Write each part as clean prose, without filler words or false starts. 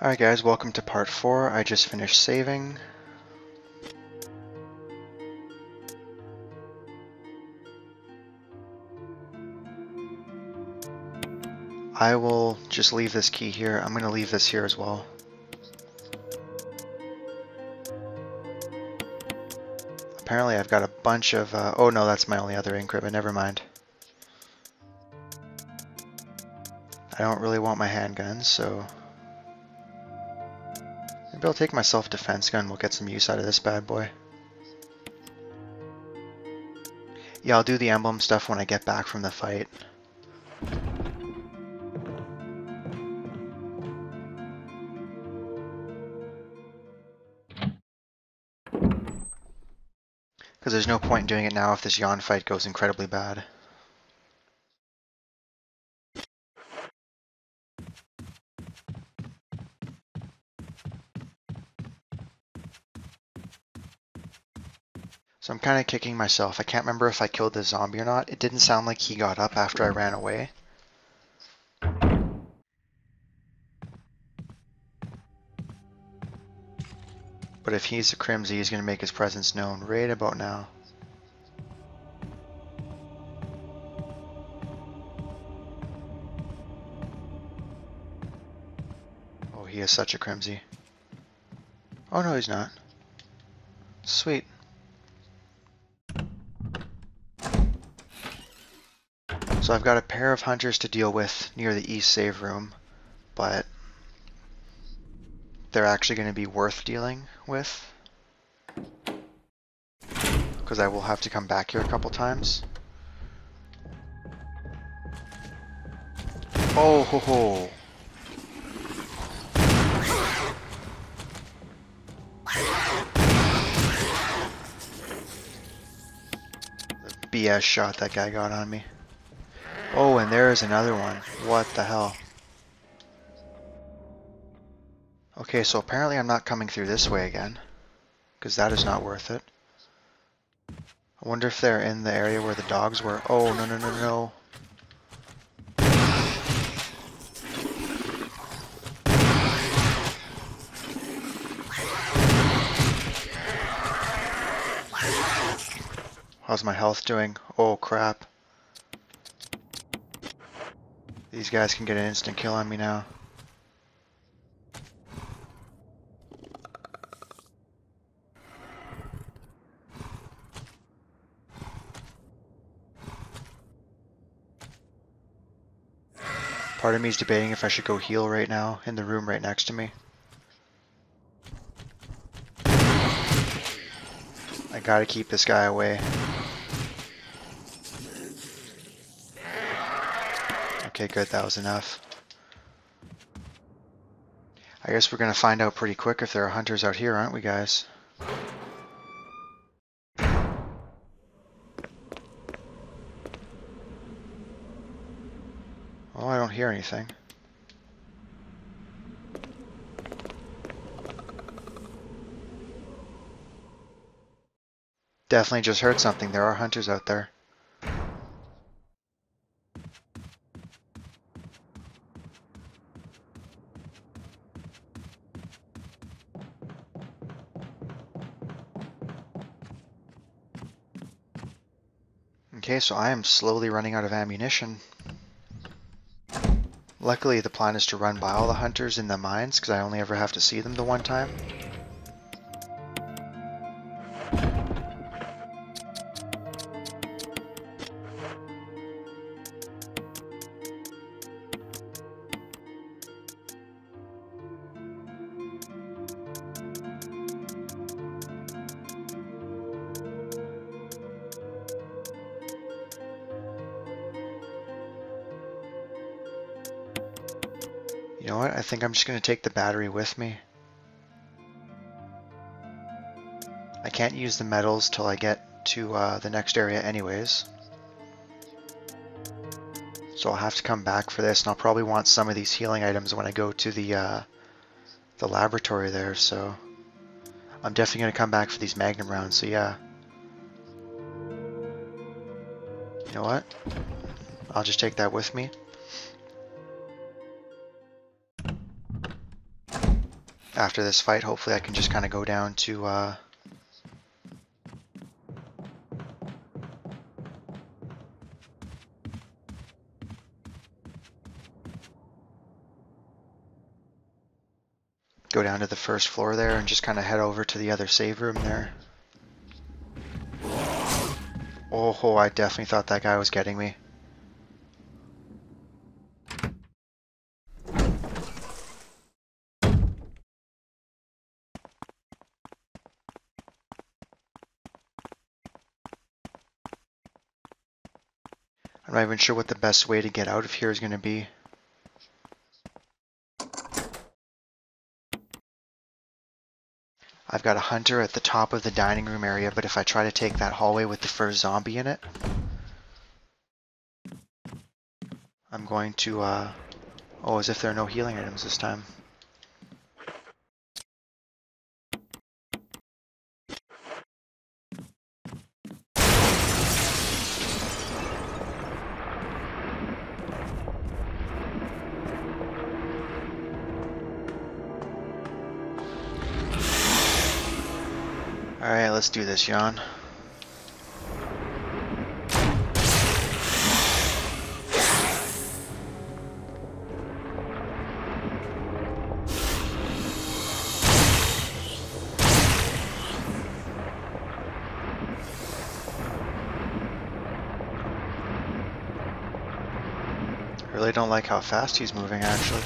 Alright guys, welcome to part 4. I just finished saving. I will just leave this key here. I'm going to leave this here as well. Apparently I've got a bunch of... oh no, that's my only other ink ribbon, never mind. I don't really want my handguns, so... maybe I'll take my self-defense gun, we'll get some use out of this bad boy. Yeah, I'll do the emblem stuff when I get back from the fight. Because there's no point in doing it now if this Yawn fight goes incredibly bad. So I'm kind of kicking myself. I can't remember if I killed the zombie or not. It didn't sound like he got up after I ran away. But if he's a Crimsy, he's going to make his presence known right about now. Oh, he is such a Crimsy. Oh no, he's not. Sweet. So I've got a pair of hunters to deal with near the east save room, but they're actually going to be worth dealing with, because I will have to come back here a couple times. Oh ho ho! The BS shot that guy got on me. Oh, and there's another one. What the hell? Okay, so apparently I'm not coming through this way again, because that is not worth it. I wonder if they're in the area where the dogs were. Oh, no, no, no, no. How's my health doing? Oh, crap. These guys can get an instant kill on me now. Part of me is debating if I should go heal right now in the room right next to me. I gotta keep this guy away. Okay, good, that was enough. I guess we're gonna find out pretty quick if there are hunters out here, aren't we, guys? Oh, I don't hear anything. Definitely just heard something. There are hunters out there. Okay, so I am slowly running out of ammunition. Luckily, the plan is to run by all the hunters in the mines, because I only ever have to see them the one time. You know what? I think I'm just going to take the battery with me. I can't use the metals till I get to the next area anyways. So I'll have to come back for this, and I'll probably want some of these healing items when I go to the laboratory there, so I'm definitely going to come back for these Magnum rounds, so yeah. You know what? I'll just take that with me. After this fight, hopefully I can just kind of go down to go down to the first floor there and just kind of head over to the other save room there. Oh, I definitely thought that guy was getting me. I'm not even sure what the best way to get out of here is going to be. I've got a hunter at the top of the dining room area, but if I try to take that hallway with the first zombie in it, I'm going to, oh, as if there are no healing items this time. Alright, let's do this, Yawn. I really don't like how fast he's moving, actually.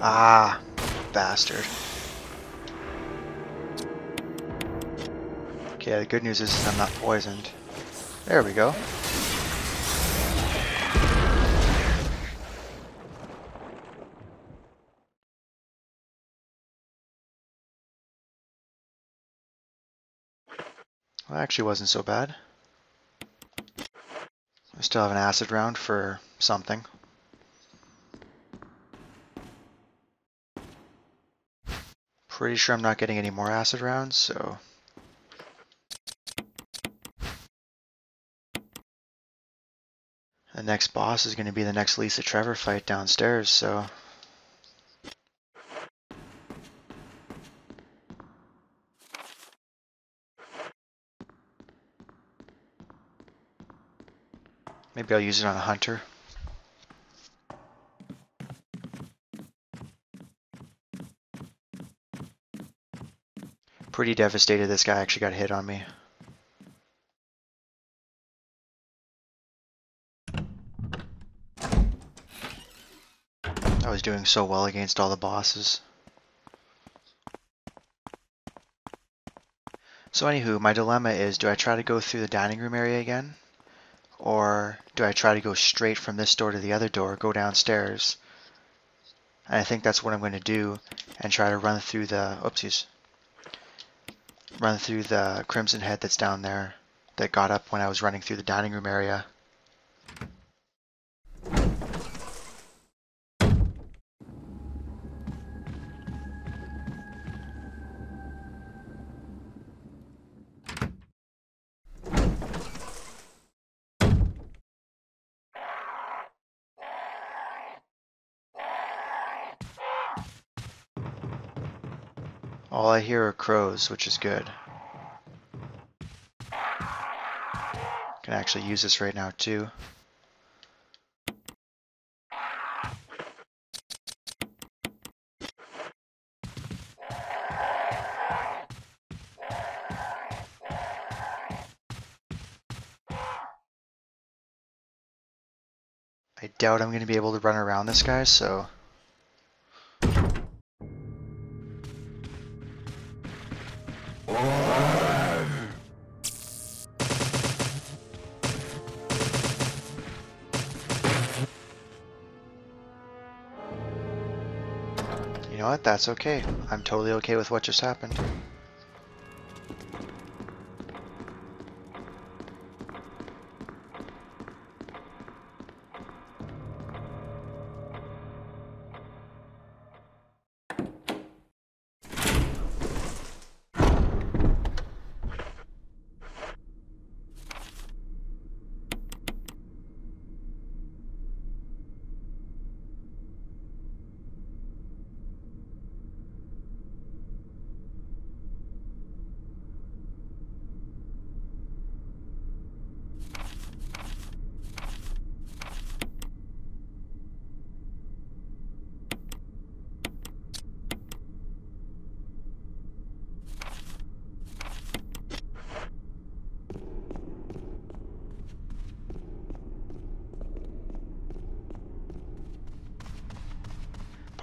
Ah, bastard. Okay, the good news is I'm not poisoned. There we go. Well, that actually wasn't so bad. I still have an acid round for something. Pretty sure I'm not getting any more acid rounds, so... The next boss is going to be the next Lisa Trevor fight downstairs, so... Maybe I'll use it on a hunter. Pretty devastated this guy actually got hit on me. I was doing so well against all the bosses. So anywho, my dilemma is, do I try to go through the dining room area again? Or do I try to go straight from this door to the other door, go downstairs? And I think that's what I'm going to do, and try to run through the, oopsies, run through the Crimson Head that's down there, that got up when I was running through the dining room area. All I hear are crows, which is good. Can actually use this right now too. I doubt I'm going to be able to run around this guy, so... You know what? That's okay. I'm totally okay with what just happened.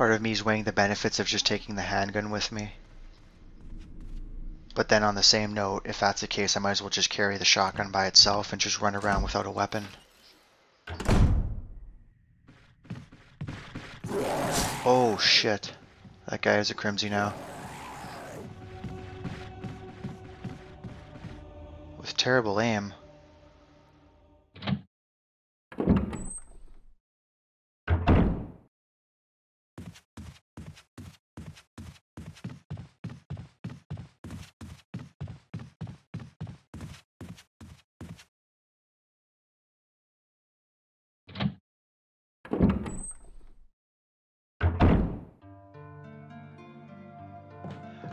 Part of me is weighing the benefits of just taking the handgun with me. But then on the same note, if that's the case, I might as well just carry the shotgun by itself and just run around without a weapon. Oh shit. That guy has a Crimsy now. With terrible aim.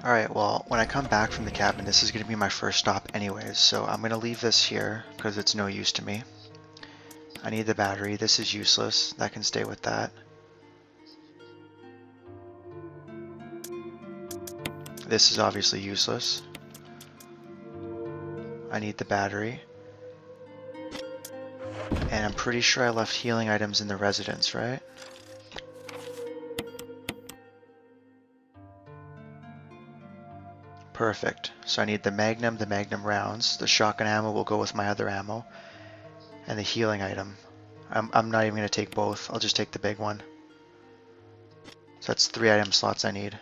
Alright, well, when I come back from the cabin, this is going to be my first stop anyways, so I'm going to leave this here because it's no use to me. I need the battery. This is useless. That can stay with that. This is obviously useless. I need the battery. And I'm pretty sure I left healing items in the residence, right? Perfect. So I need the magnum rounds. The shotgun ammo will go with my other ammo. And the healing item. I'm not even going to take both. I'll just take the big one. So that's 3 item slots I need.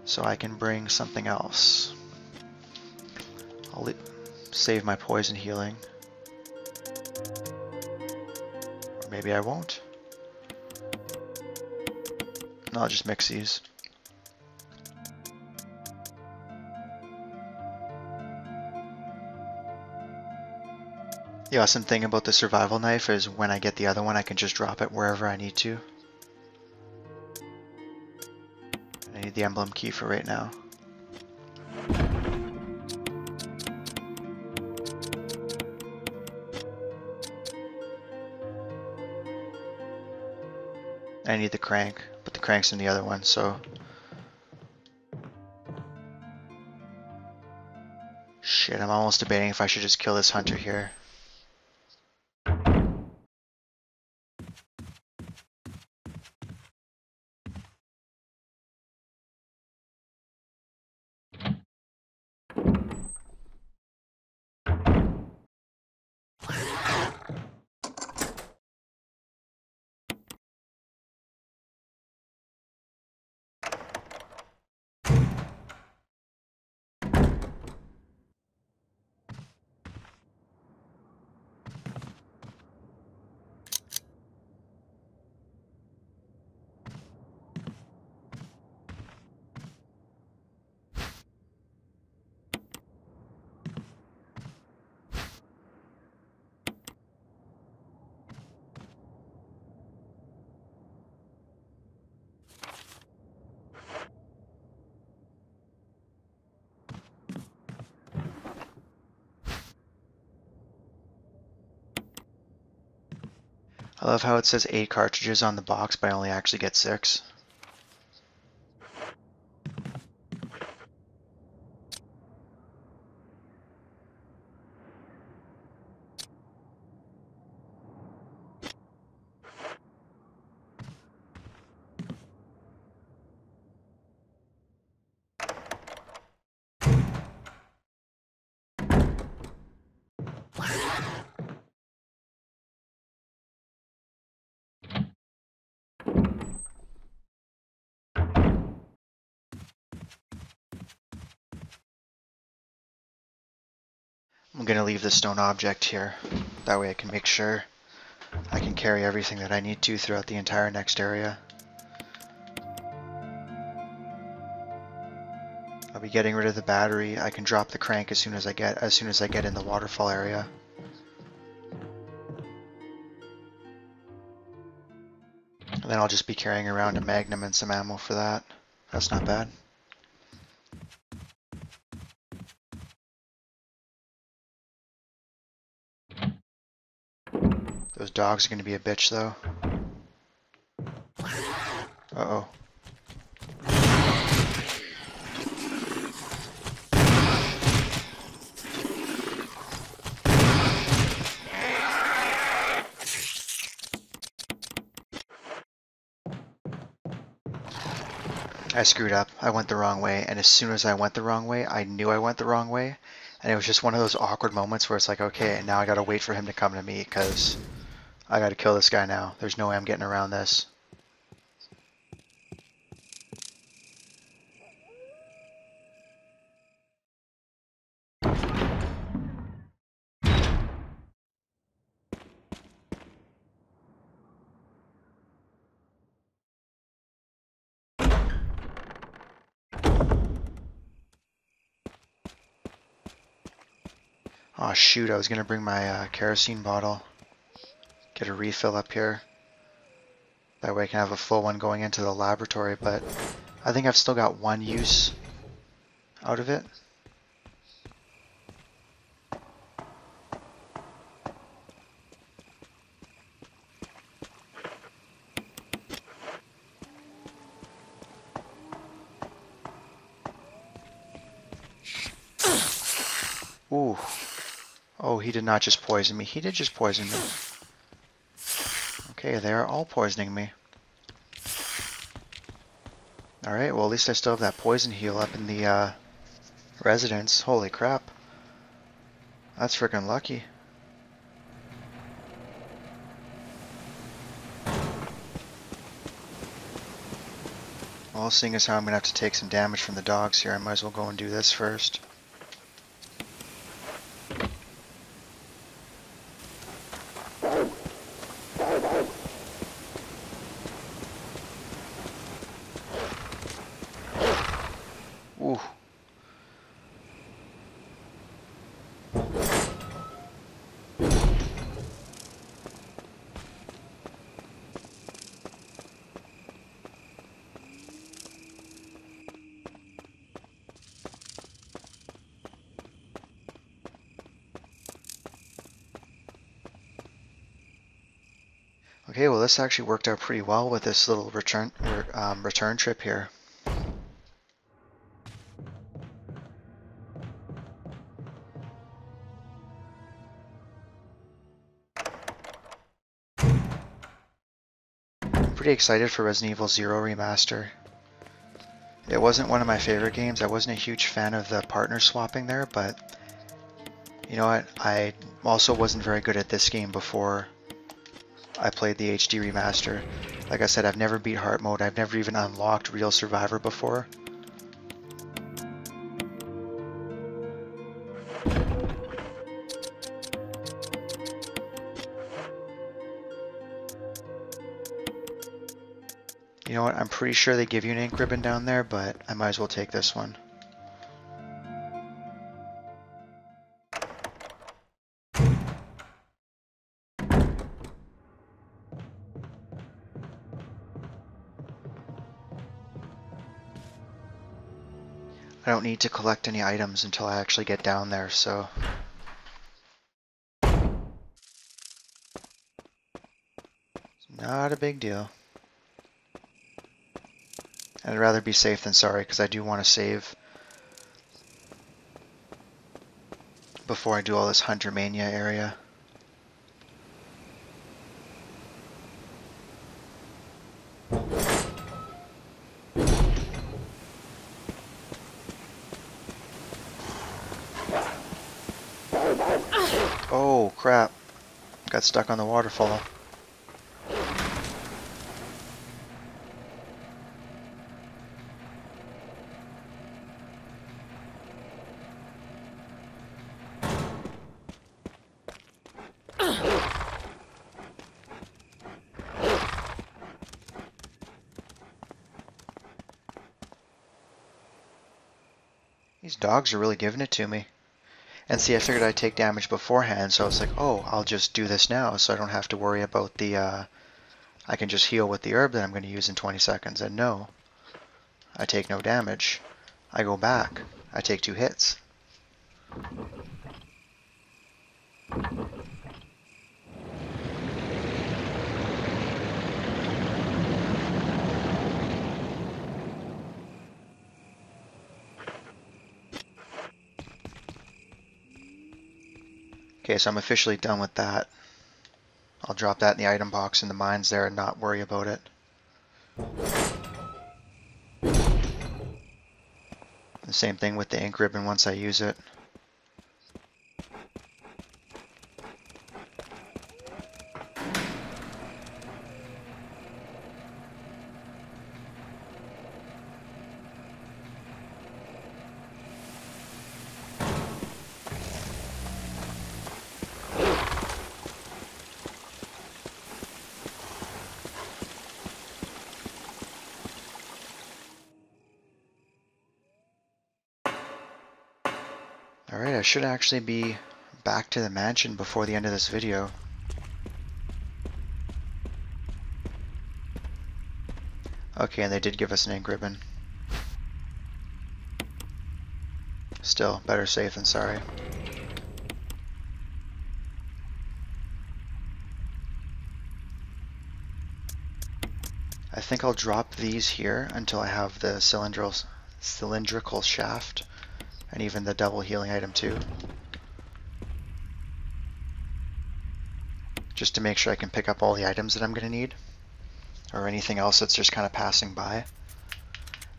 So I can bring something else. I'll save my poison healing. Or maybe I won't. No, I'll just mix these. The awesome thing about the survival knife is when I get the other one, I can just drop it wherever I need to. I need the emblem key for right now. I need the crank, but the crank's in the other one, so... Shit, I'm almost debating if I should just kill this hunter here. I love how it says 8 cartridges on the box, but I only actually get 6. I'm going to leave the stone object here. That way I can make sure I can carry everything that I need to throughout the entire next area. I'll be getting rid of the battery. I can drop the crank as soon as I get in the waterfall area. And then I'll just be carrying around a magnum and some ammo for that. That's not bad. Those dogs are going to be a bitch though. Uh-oh. I screwed up. I went the wrong way, and as soon as I went the wrong way, I knew I went the wrong way, and it was just one of those awkward moments where it's like, okay, now I gotta wait for him to come to me, because I gotta kill this guy now. There's no way I'm getting around this. Oh shoot, I was gonna bring my kerosene bottle. Get a refill up here. That way I can have a full one going into the laboratory, but I think I've still got one use out of it. Ooh. Oh, he did not just poison me. He did just poison me. Okay, they are all poisoning me. Alright, well at least I still have that poison heal up in the residence. Holy crap. That's freaking lucky. Well, seeing as how I'm going to have to take some damage from the dogs here, I might as well go and do this first. Ooh. Okay, well this actually worked out pretty well with this little return trip here. I'm pretty excited for Resident Evil 0 Remaster. It wasn't one of my favorite games. I wasn't a huge fan of the partner swapping there, but you know what? I also wasn't very good at this game before I played the HD Remaster. Like I said, I've never beat Hard Mode. I've never even unlocked Real Survivor before. You know what? I'm pretty sure they give you an ink ribbon down there, but I might as well take this one. I don't need to collect any items until I actually get down there, so... It's not a big deal. I'd rather be safe than sorry, because I do want to save before I do all this Hunter Mania area. Oh crap, got stuck on the waterfall. These dogs are really giving it to me. And see, I figured I'd take damage beforehand, so I was like, oh, I'll just do this now so I don't have to worry about the, I can just heal with the herb that I'm going to use in 20 seconds. And no, I take no damage. I go back. I take 2 hits. Okay, so I'm officially done with that. I'll drop that in the item box in the mines there and not worry about it. same thing with the ink ribbon once I use it. Alright, I should actually be back to the mansion before the end of this video. Okay, and they did give us an ink ribbon. Still, better safe than sorry. I think I'll drop these here until I have the cylindrical shaft. And even the double healing item too. Just to make sure I can pick up all the items that I'm going to need. Or anything else that's just kind of passing by.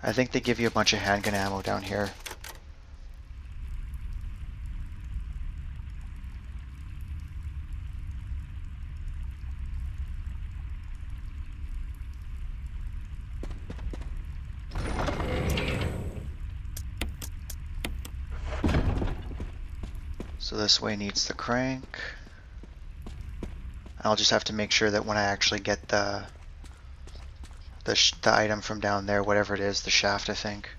I think they give you a bunch of handgun ammo down here. So this way needs the crank. I'll just have to make sure that when I actually get the item from down there, whatever it is, the shaft I think.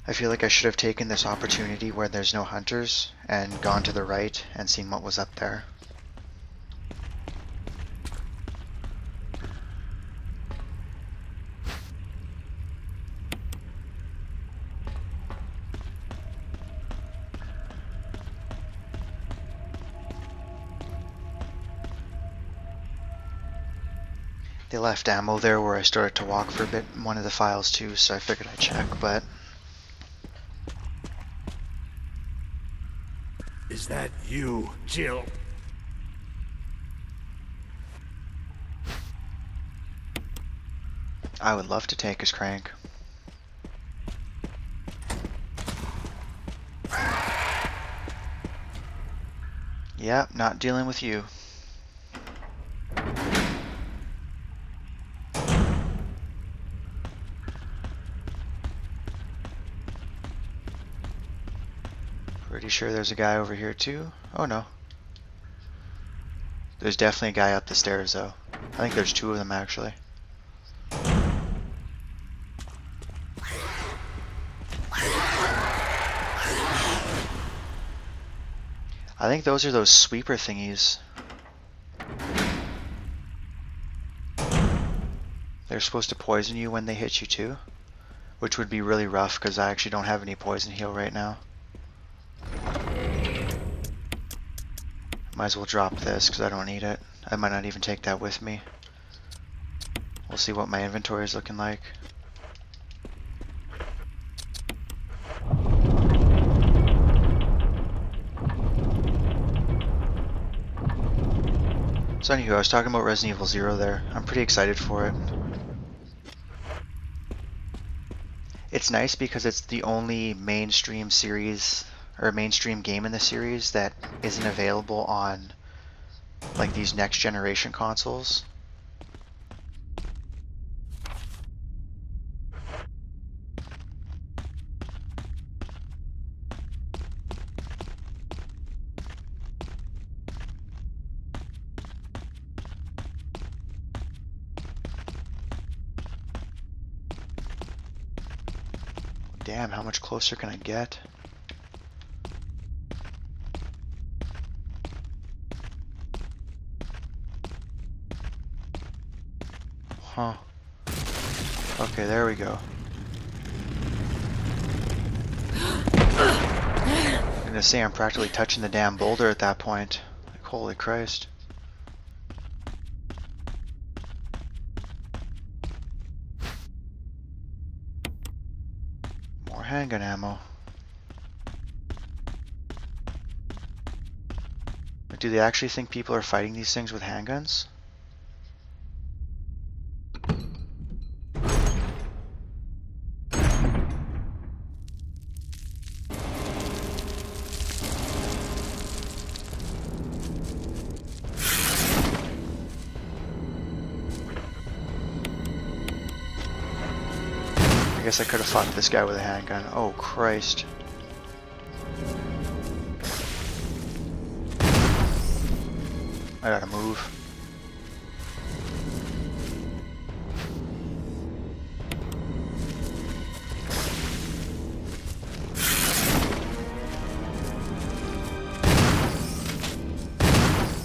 I feel like I should have taken this opportunity where there's no hunters and gone to the right and seen what was up there. They left ammo there where I started to walk for a bit in one of the files too, so I figured I'd check, but... Is that you, Jill? I would love to take his crank. Yep, not dealing with you. Pretty sure there's a guy over here too. Oh no. There's definitely a guy up the stairs though. I think there's two of them actually. I think those are those sweeper thingies. They're supposed to poison you when they hit you too, which would be really rough because I actually don't have any poison heal right now. Might as well drop this because I don't need it. I might not even take that with me. We'll see what my inventory is looking like. So anywho, I was talking about Resident Evil 0 there. I'm pretty excited for it. It's nice because it's the only mainstream series or mainstream game in the series that isn't available on like these next generation consoles. Damn, how much closer can I get? Huh. Okay, there we go. I'm gonna say I'm practically touching the damn boulder at that point. Like, holy Christ. More handgun ammo. Do they actually think people are fighting these things with handguns? I guess I could have fought this guy with a handgun. Oh, Christ. I gotta move.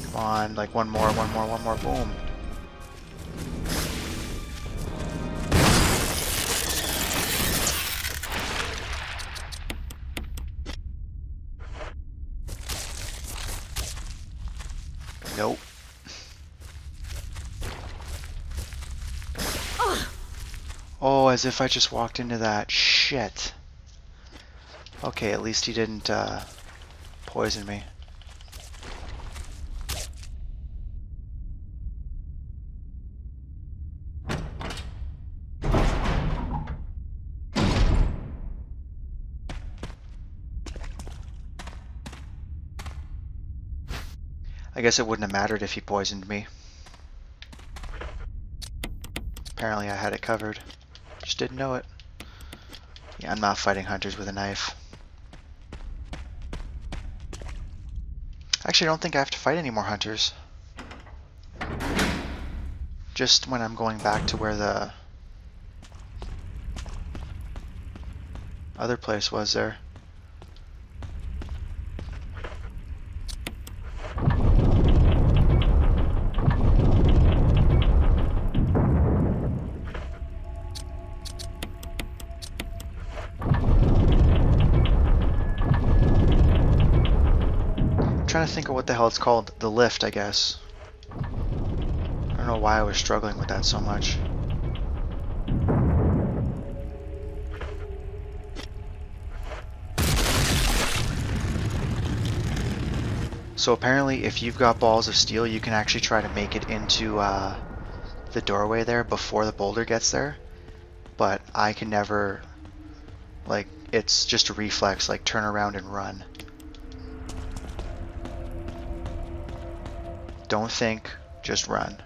Come on, like one more, boom. Nope. Oh, as if I just walked into that. Shit. Okay, at least he didn't poison me. I guess it wouldn't have mattered if he poisoned me. Apparently I had it covered. Just didn't know it. Yeah, I'm not fighting hunters with a knife. Actually, I don't think I have to fight any more hunters. Just when I'm going back to where the other place was there. I'm trying to think of what the hell it's called. The lift, I guess. I don't know why I was struggling with that so much. So apparently if you've got balls of steel, you can actually try to make it into the doorway there before the boulder gets there. But I can never, like, it's just a reflex, like turn around and run. Don't think, just run.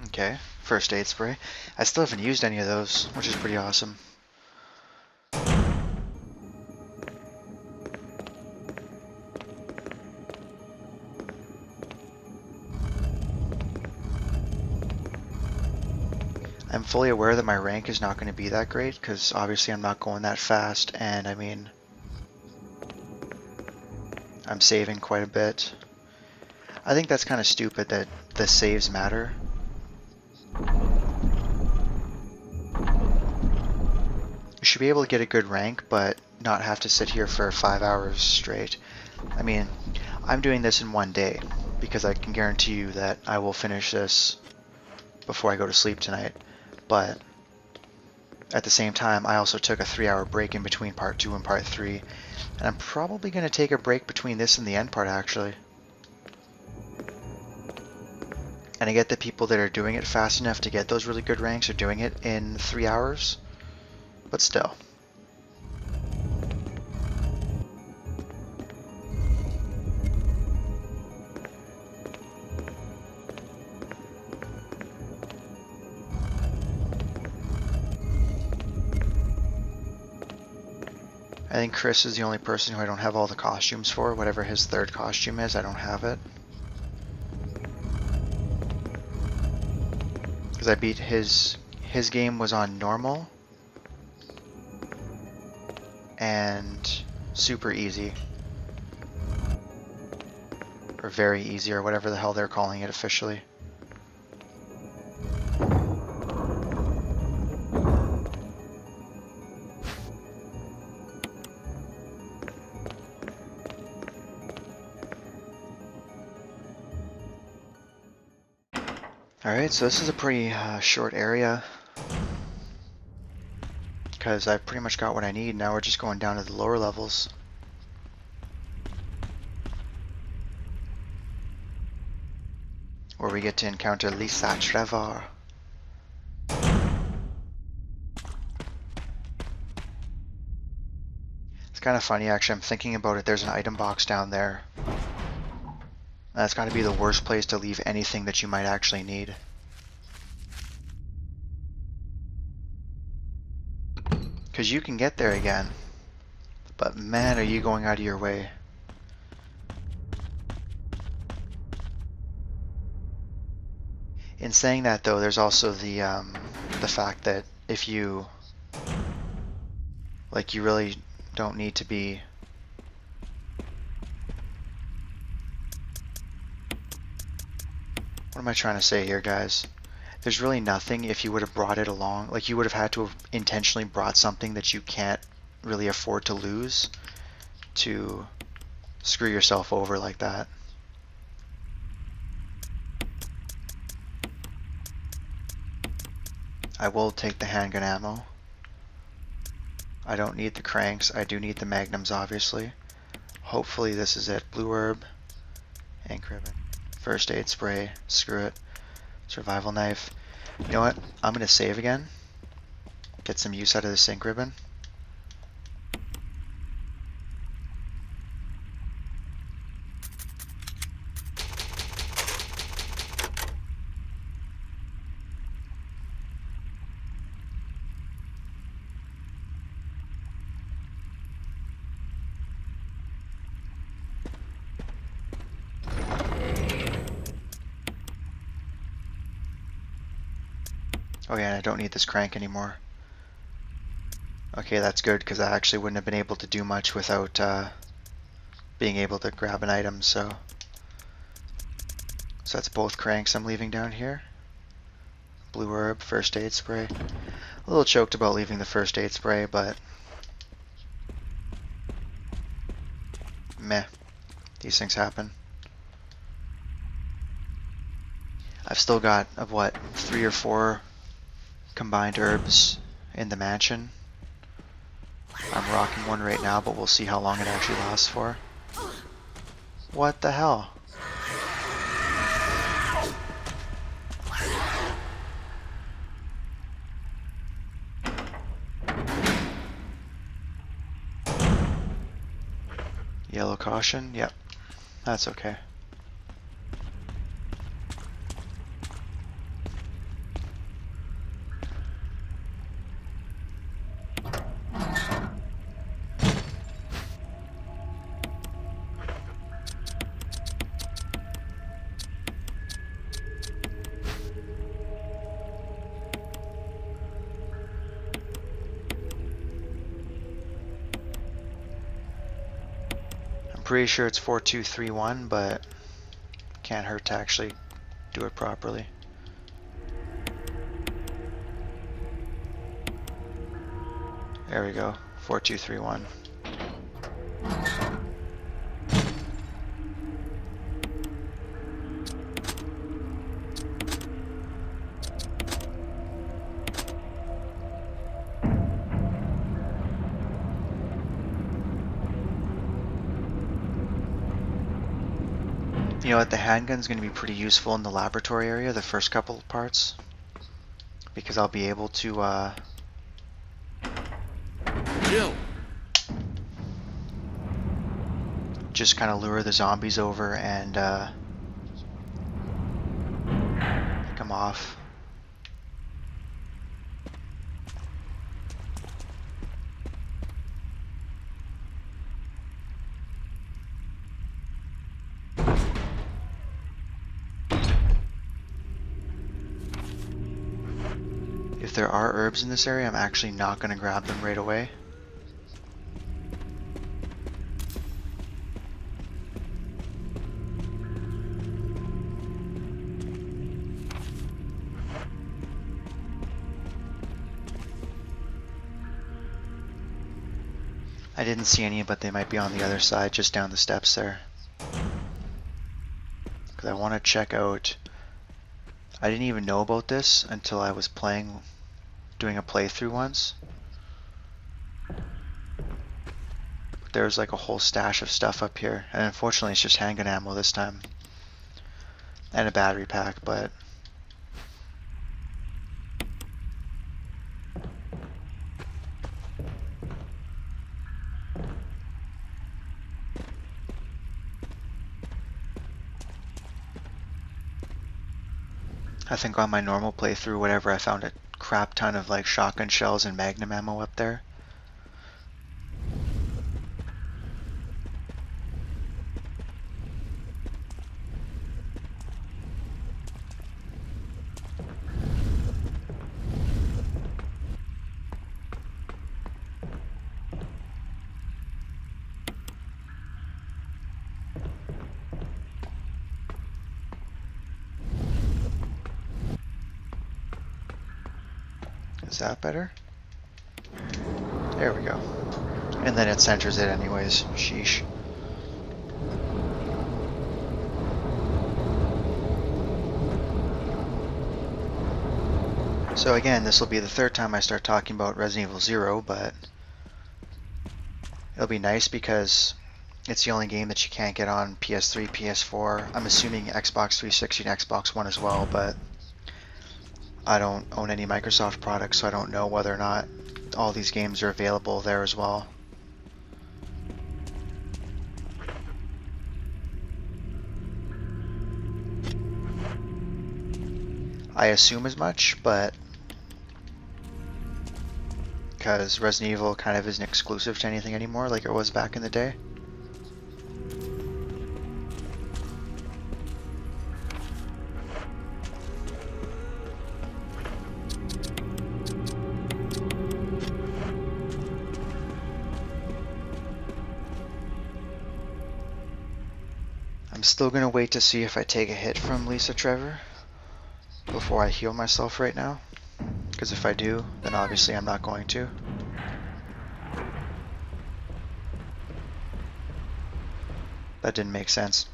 Okay, first aid spray. I still haven't used any of those, which is pretty awesome. I'm fully aware that my rank is not going to be that great, because obviously I'm not going that fast, and I mean, I'm saving quite a bit. I think that's kind of stupid that the saves matter. You should be able to get a good rank, but not have to sit here for 5 hours straight. I mean, I'm doing this in one day, because I can guarantee you that I will finish this before I go to sleep tonight. But at the same time, I also took a 3-hour break in between part 2 and part 3, and I'm probably going to take a break between this and the end part, actually. And I get that people that are doing it fast enough to get those really good ranks are doing it in 3 hours, but still. I think Chris is the only person who I don't have all the costumes for. Whatever his third costume is, I don't have it. Because I beat his game was on normal and super easy. Or very easy, or whatever the hell they're calling it officially. Alright, so this is a pretty short area because I've pretty much got what I need. Now we're just going down to the lower levels. Where we get to encounter Lisa Trevor. It's kind of funny actually, I'm thinking about it, there's an item box down there. That's got to be the worst place to leave anything that you might actually need. Because you can get there again. But man, are you going out of your way. In saying that though, there's also the fact that if you, like, you really don't need to be what am I trying to say here, guys? There's really nothing if you would have brought it along. Like, you would have had to have intentionally brought something that you can't really afford to lose to screw yourself over like that. I will take the handgun ammo. I don't need the cranks. I do need the magnums, obviously. Hopefully this is it. Blue herb, ink ribbon, first aid spray, screw it, survival knife. You know what? I'm going to save again. Get some use out of this ink ribbon. Oh yeah, I don't need this crank anymore. Okay, that's good because I actually wouldn't have been able to do much without being able to grab an item, so that's both cranks I'm leaving down here. Blue herb, first aid spray. A little choked about leaving the first aid spray, but meh, these things happen. I've still got, what, 3 or 4 combined herbs in the mansion. I'm rocking one right now, but we'll see how long it actually lasts for. What the hell? Yellow caution? Yep, that's okay. Pretty sure it's 4231, but can't hurt to actually do it properly. There we go, 4231. You know what, the handgun's going to be pretty useful in the laboratory area, the first couple of parts, because I'll be able to Jill. just kind of lure the zombies over and pick them off. If there are herbs in this area, I'm actually not going to grab them right away. I didn't see any, but they might be on the other side, just down the steps there. Because I want to check out I didn't even know about this until I was doing a playthrough once. There's like a whole stash of stuff up here, and unfortunately it's just handgun ammo this time. And a battery pack, but I think on my normal playthrough, whatever, I found a crap ton of like shotgun shells and magnum ammo up there. Is that better? There we go. And then it centers it anyways. Sheesh. So again, this will be the third time I start talking about Resident Evil 0, but it'll be nice because it's the only game that you can't get on PS3, PS4. I'm assuming Xbox 360 and Xbox One as well, but I don't own any Microsoft products, so I don't know whether or not all these games are available there as well. I assume as much, but because Resident Evil kind of isn't exclusive to anything anymore like it was back in the day. I'm still gonna wait to see if I take a hit from Lisa Trevor before I heal myself right now, because if I do, then obviously I'm not going to. That didn't make sense.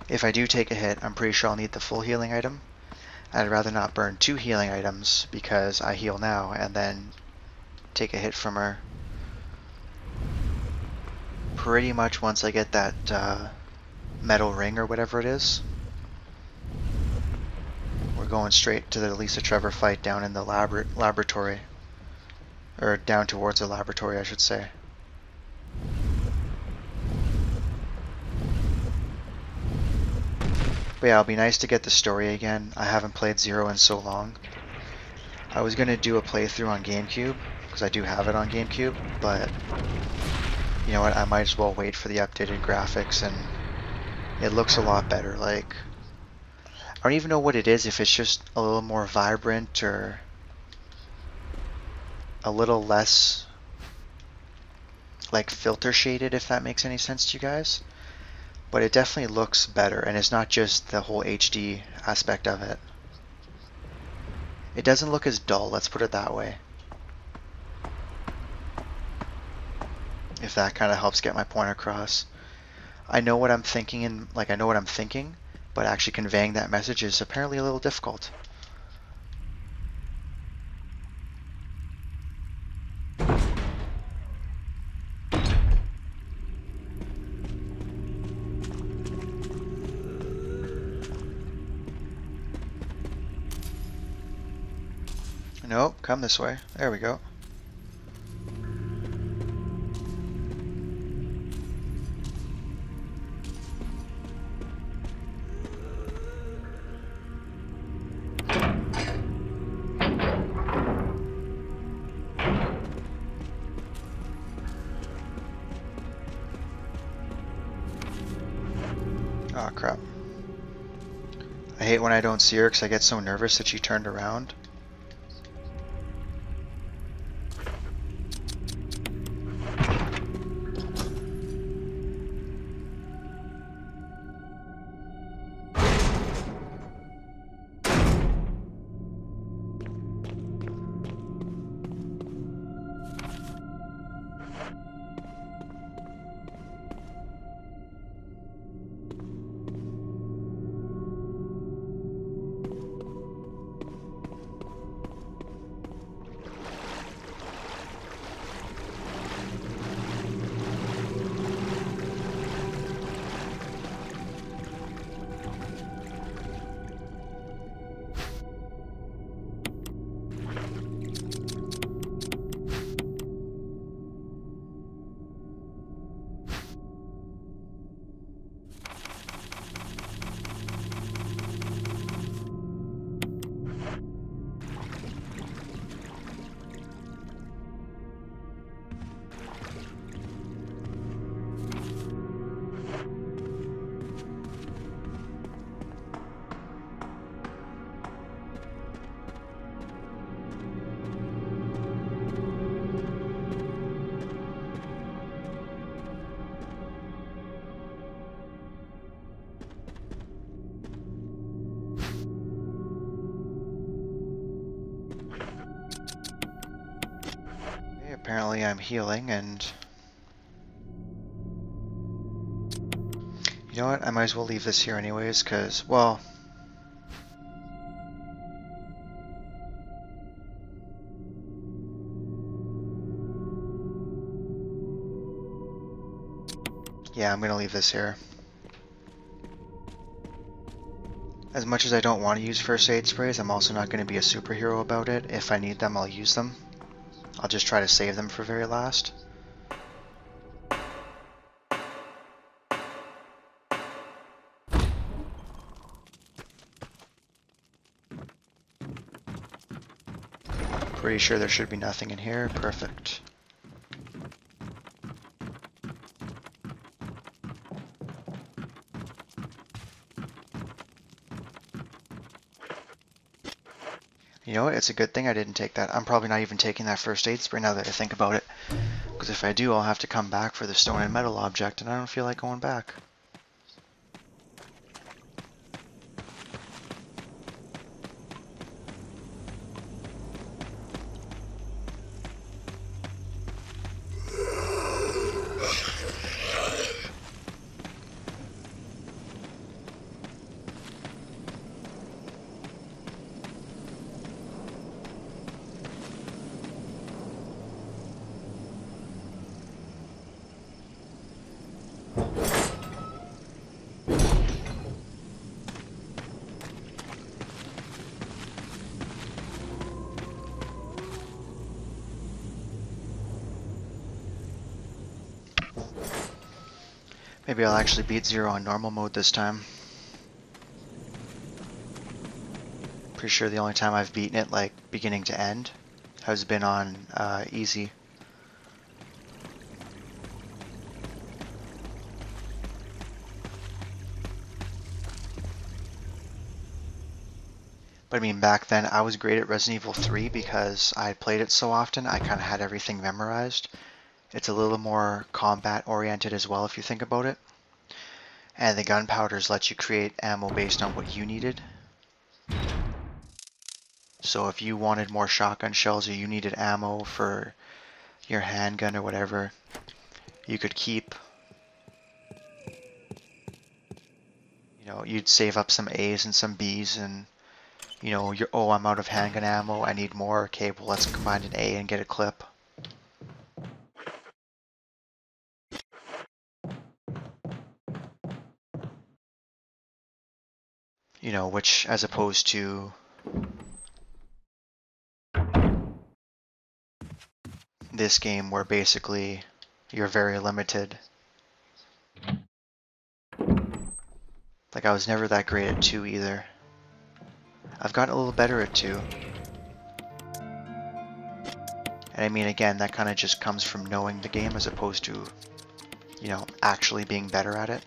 If I do take a hit, I'm pretty sure I'll need the full healing item. I'd rather not burn 2 healing items because I heal now and then take a hit from her. Pretty much once I get that metal ring or whatever it is. We're going straight to the Lisa Trevor fight down in the laboratory. Or down towards the laboratory, I should say. But yeah, it'll be nice to get the story again. I haven't played Zero in so long. I was going to do a playthrough on GameCube, because I do have it on GameCube, but you know what, I might as well wait for the updated graphics, and it looks a lot better. Like, I don't even know what it is, if it's just a little more vibrant or a little less like filter shaded, if that makes any sense to you guys. But it definitely looks better, and it's not just the whole HD aspect of it. It doesn't look as dull, let's put it that way. If that kind of helps get my point across. I know what I'm thinking, and like I know what I'm thinking, but actually conveying that message is apparently a little difficult. Nope, come this way. There we go. Oh crap. I hate when I don't see her because I get so nervous that she turned around. Apparently I'm healing, and you know what? I might as well leave this here anyways, because, well, yeah, I'm gonna leave this here. As much as I don't want to use first aid sprays, I'm also not going to be a superhero about it. If I need them, I'll use them. I'll just try to save them for very last. Pretty sure there should be nothing in here. Perfect. You know what? It's a good thing I didn't take that. I'm probably not even taking that first aid spray now that I think about it. Because if I do, I'll have to come back for the stone and metal object, and I don't feel like going back. Maybe I'll actually beat Zero on normal mode this time. Pretty sure the only time I've beaten it, like, beginning to end, has been on easy. But I mean, back then I was great at Resident Evil 3 because I played it so often, I kind of had everything memorized. It's a little more combat oriented as well if you think about it. And the gunpowders let you create ammo based on what you needed. So if you wanted more shotgun shells or you needed ammo for your handgun or whatever, you could keep, you know, you'd save up some A's and some B's, and you know, you're, oh, I'm out of handgun ammo, I need more. Okay, well, let's combine an A and get a clip. You know, which, as opposed to this game where basically you're very limited. Like, I was never that great at 2 either. I've gotten a little better at 2. And I mean, again, that kind of just comes from knowing the game as opposed to, you know, actually being better at it.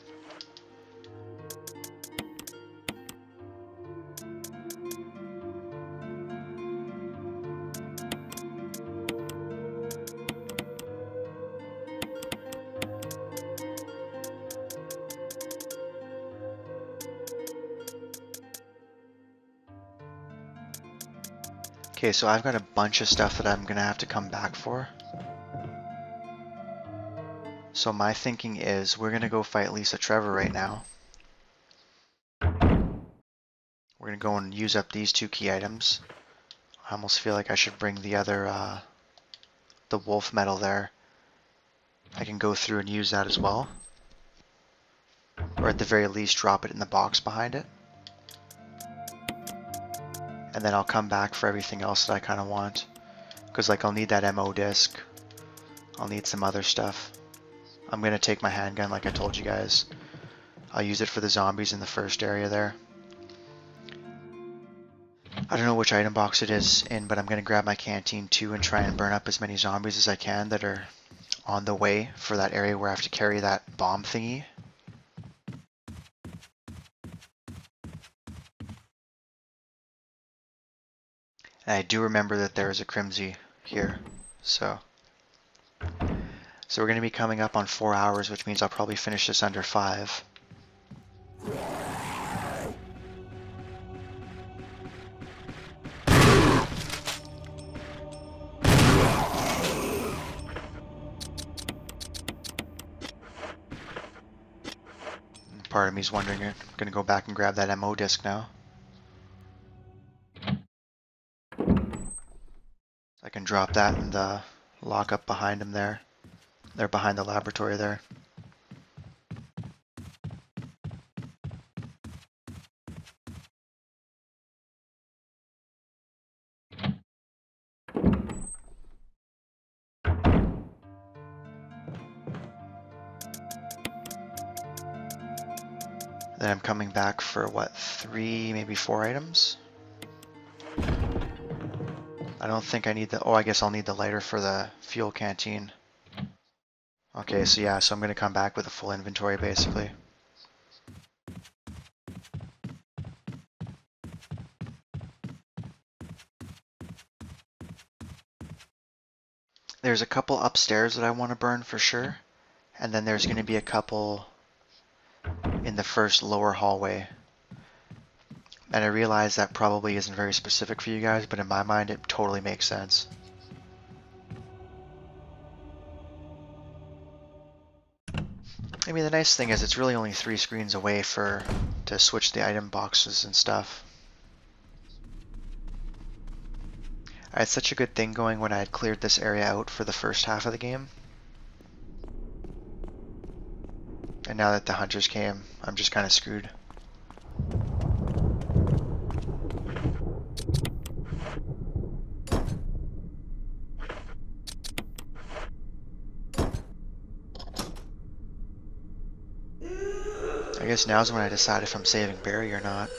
Okay, so I've got a bunch of stuff that I'm gonna have to come back for. So my thinking is we're gonna go fight Lisa Trevor right now. We're gonna go and use up these 2 key items. I almost feel like I should bring the other, the wolf metal there. I can go through and use that as well. Or at the very least drop it in the box behind it. And then I'll come back for everything else that I kind of want. Because like I'll need that MO disc. I'll need some other stuff. I'm going to take my handgun like I told you guys. I'll use it for the zombies in the first area there. I don't know which item box it is in, but I'm going to grab my canteen too and try and burn up as many zombies as I can that are on the way for that area where I have to carry that bomb thingy. And I do remember that there is a Crimsy here, so we're going to be coming up on 4 hours, which means I'll probably finish this under 5. Part of me's wondering, I'm gonna go back and grab that MO disc now. I can drop that in the lockup behind him there. They're behind the laboratory there. Then I'm coming back for what, 3, maybe 4 items? I don't think I need the, oh, I guess I'll need the lighter for the fuel canteen. Okay, so yeah, so I'm gonna come back with a full inventory basically. There's a couple upstairs that I want to burn for sure, and then there's gonna be a couple in the first lower hallway. And I realize that probably isn't very specific for you guys, but in my mind it totally makes sense. I mean, the nice thing is it's really only 3 screens away to switch the item boxes and stuff. I had such a good thing going when I had cleared this area out for the first half of the game. And now that the hunters came, I'm just kind of screwed. I guess now's when I decide if I'm saving Barry or not.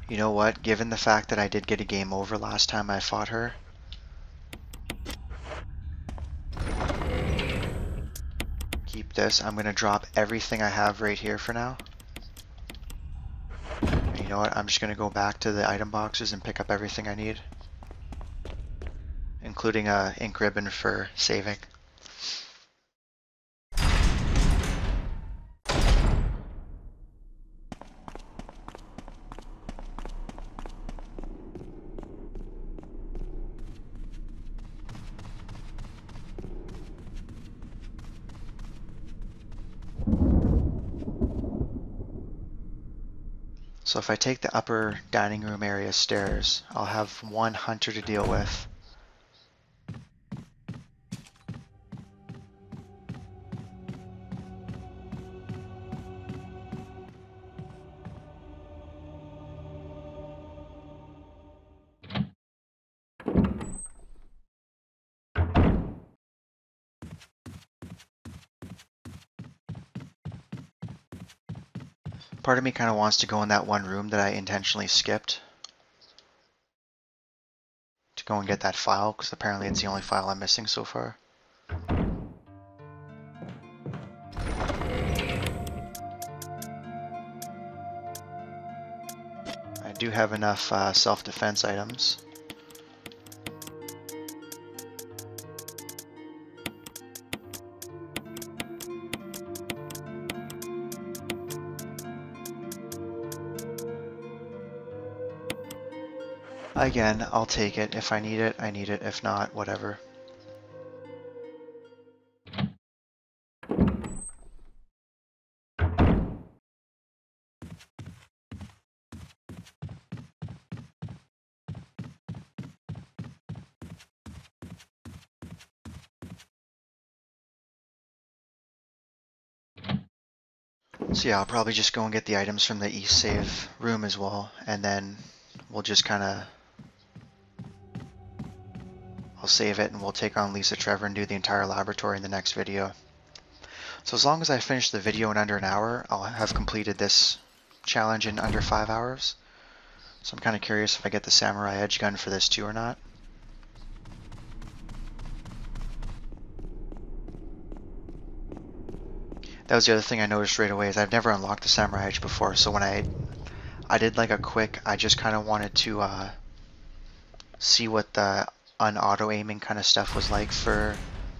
You know what? Given the fact that I did get a game over last time I fought her, keep this. I'm going to drop everything I have right here for now. And you know what? I'm just going to go back to the item boxes and pick up everything I need, including a ink ribbon for saving. So if I take the upper dining room area stairs, I'll have 1 hunter to deal with. Part of me kind of wants to go in that one room that I intentionally skipped to go and get that file, because apparently it's the only file I'm missing so far. I do have enough self-defense items. Again, I'll take it. If I need it, I need it. If not, whatever. So yeah, I'll probably just go and get the items from the East Save room as well, and then we'll just kind of... I'll save it and we'll take on Lisa Trevor and do the entire laboratory in the next video. So as long as I finish the video in under an hour, I'll have completed this challenge in under 5 hours. So I'm kind of curious if I get the Samurai Edge gun for this too or not. That was the other thing I noticed right away, is I've never unlocked the Samurai Edge before, so when I did like a quick, I just kind of wanted to see what the unauto aiming kind of stuff was like for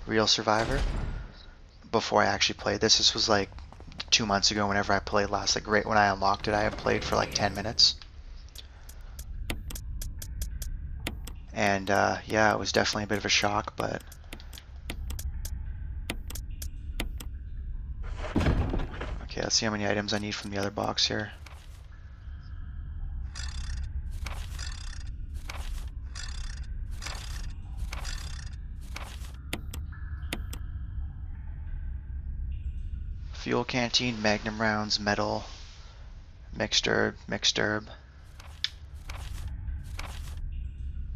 Real Survivor before I actually played this. This was like 2 months ago whenever I played last. Like right when I unlocked it, I had played for like 10 minutes. And yeah, it was definitely a bit of a shock, but okay, let's see how many items I need from the other box here. Fuel canteen, magnum rounds, metal, mixed herb, mixed herb,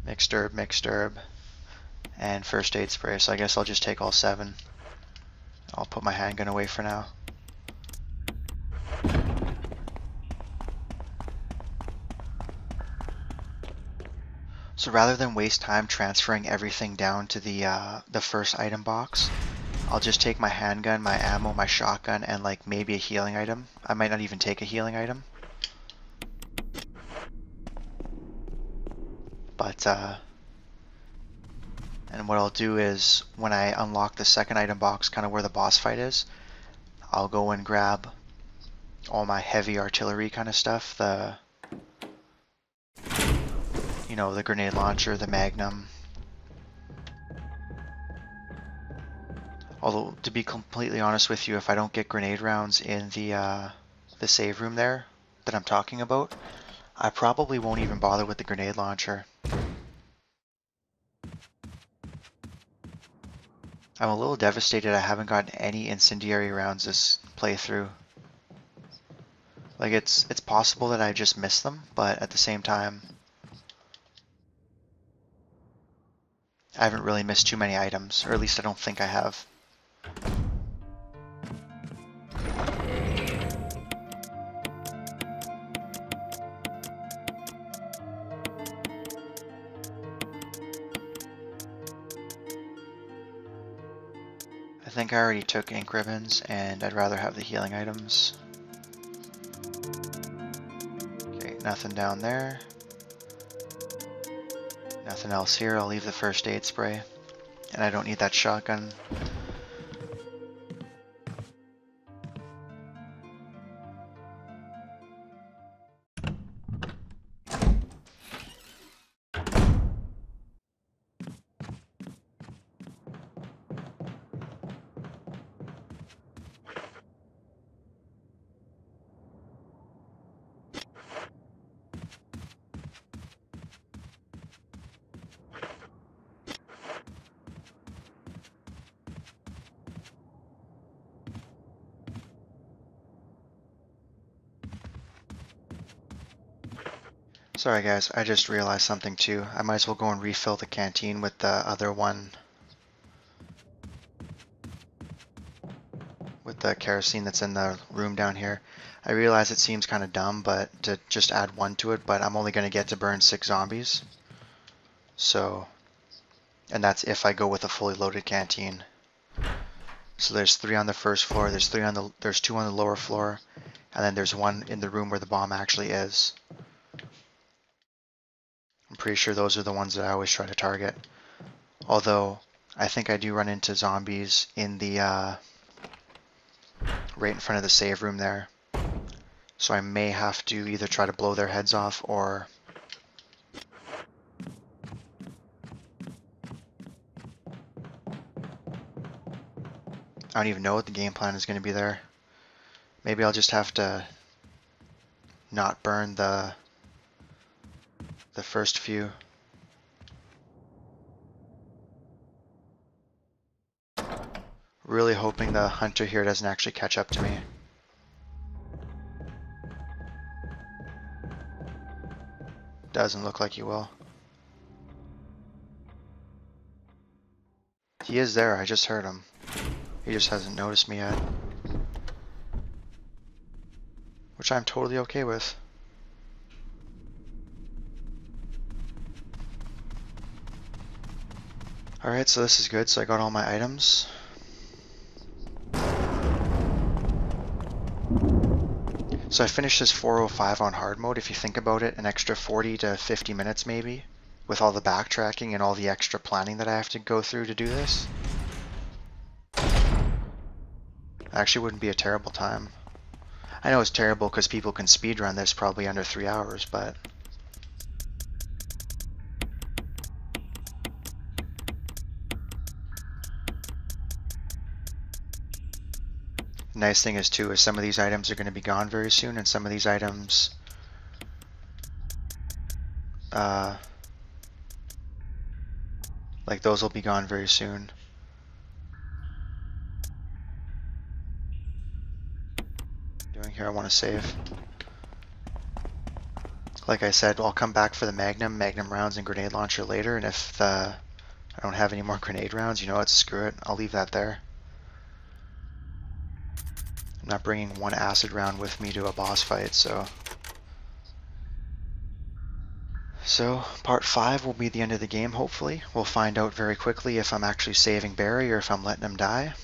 mixed herb, mixed herb, and first aid spray. So I guess I'll just take all 7. I'll put my handgun away for now. So rather than waste time transferring everything down to the first item box, I'll just take my handgun, my ammo, my shotgun, and like maybe a healing item. I might not even take a healing item. But, and what I'll do is when I unlock the second item box, kind of where the boss fight is, I'll go and grab all my heavy artillery kind of stuff, you know, the grenade launcher, the magnum. Although, to be completely honest with you, if I don't get grenade rounds in the save room there that I'm talking about, I probably won't even bother with the grenade launcher. I'm a little devastated I haven't gotten any incendiary rounds this playthrough. Like, it's possible that I just missed them, but at the same time, I haven't really missed too many items, or at least I don't think I have. I think I already took ink ribbons, and I'd rather have the healing items. Okay, nothing down there. Nothing else here. I'll leave the first aid spray. And I don't need that shotgun. Sorry guys, I just realized something too. I might as well go and refill the canteen with the other one. With the kerosene that's in the room down here. I realize it seems kind of dumb, but to just add 1 to it, but I'm only going to get to burn 6 zombies. So, and that's if I go with a fully loaded canteen. So there's 3 on the first floor, there's 2 on the lower floor, and then there's 1 in the room where the bomb actually is. I'm pretty sure those are the ones that I always try to target. Although, I think I do run into zombies in the, right in front of the save room there. So I may have to either try to blow their heads off or I don't even know what the game plan is going to be there. Maybe I'll just have to not burn the first few. Really hoping the hunter here doesn't actually catch up to me. Doesn't look like he will. He is there, I just heard him. He just hasn't noticed me yet. Which I'm totally okay with. Alright, so this is good. So I got all my items. So I finished this 405 on hard mode. If you think about it, an extra 40 to 50 minutes maybe, with all the backtracking and all the extra planning that I have to go through to do this. Actually wouldn't be a terrible time. I know it's terrible because people can speedrun this probably under 3 hours, but the nice thing is too is some of these items are going to be gone very soon, and some of these items like those will be gone very soon. Doing here, I want to save. Like I said, I'll come back for the Magnum rounds and grenade launcher later, and if I don't have any more grenade rounds, you know what, screw it, I'll leave that there. I'm not bringing one acid round with me to a boss fight, so... So, part 5 will be the end of the game, hopefully. We'll find out very quickly if I'm actually saving Barry or if I'm letting him die.